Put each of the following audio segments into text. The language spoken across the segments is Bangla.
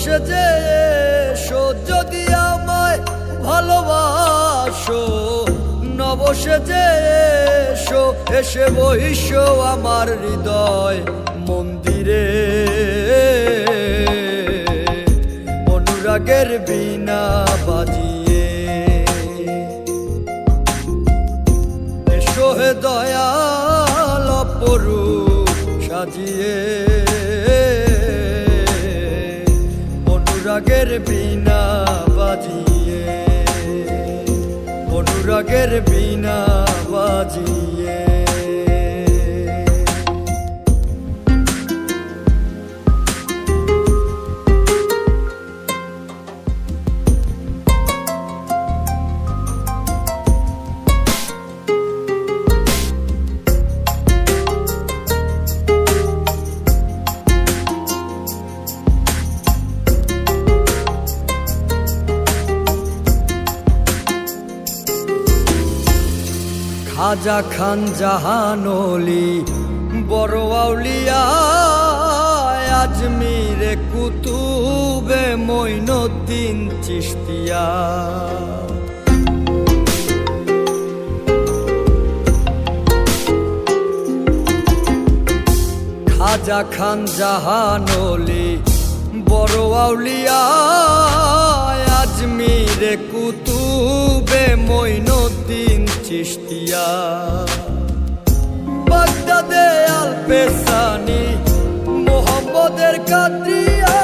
সেজে এসো যদি আমায় ভালোবাসো, নব সেজে এসো, এসে বহিসো আমার হৃদয় মন্দিরে। অনুরাগের বীণা বাজিয়ে এসো হে দয়াল অপরূপ সাজিয়ে। অনুরাগের বীণা বাজিয়ে, অনুরাগের বীণা বাজিয়ে। খাজা খান জাহানলি বড় আউলিয়া, আজমিরে কুতুবে মঈনুদ্দিন চিশতিয়া। খাজা খান জাহানলি বড় আউলিয়া, আজমিরে কুতুবে মঈনুদ্দিন চিশতিয়া। বাগদাদে আল পেসানি মোহাম্মদের কাদরিয়া,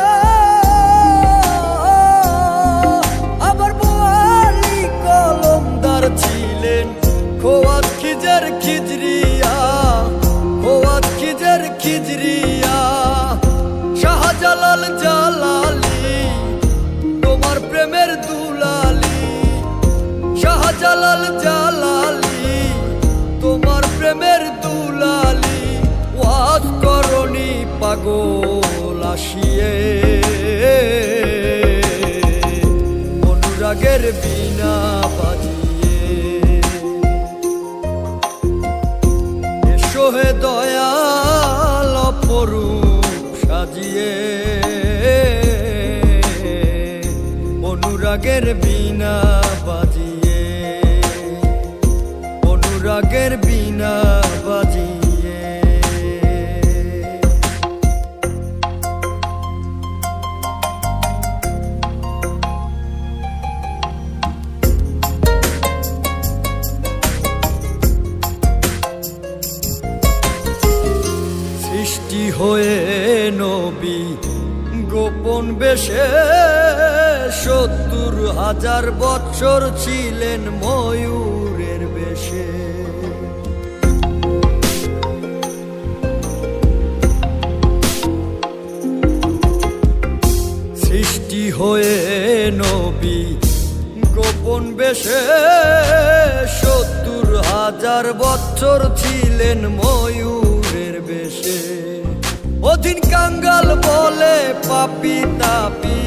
আবার বোয়ালি কলমদার ছিলেন খোয়াত খিজের খিজরিয়া, খোয়াত খিজের খিজরিয়া। শাহজালাল জালালি তোমার প্রেমের দুলালি, শাহজালাল জালালি তোমার প্রেমের দুলালি। ওয়াজ করনি পাগল আসিয়ে, অনুরাগের বীণা বাজিয়ে এসো হে দয়াল অপরূপ সাজিয়ে। অনুরাগের বীণা বাজিয়ে, অনুরাগের বীণা বাজিয়ে। সৃষ্টি হয়ে নবী গোপন বেশে ৭০,০০০ বৎসর ছিলেন ময়ূরের বেশে। সৃষ্টি হয়ে নবী গোপন বেশে ৭০,০০০ বৎসর ছিলেন ময়ূরের বেশে। অধীন কাঙ্গাল বলে পাপি তাপি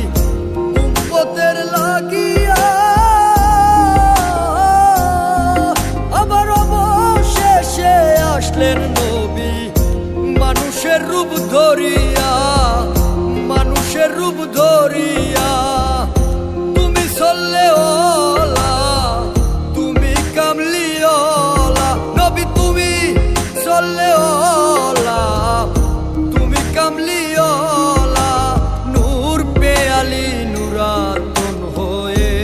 উম্মতের লাগিয়া, আবার অবশেষে আসলেন নবী মানুষের রূপ ধরিয়া, মানুষের রূপ ধরিয়া। তুমি সল্লেওয়ালা, তুমি কামলিওয়ালা নবী, তুমি সল্লেওয়ালা, তুমি কামলিওয়ালা। নূর পেয়ালি নুরাতন হয়ে,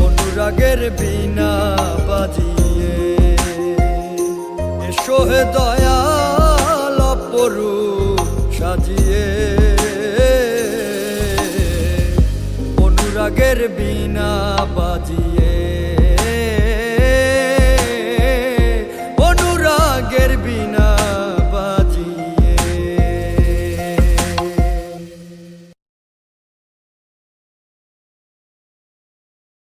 অনুরাগের বীণা বাজিয়ে এসো হে দয়াল অপরূপ সাজিয়ে। অনুরাগের বীণা বাজিয়ে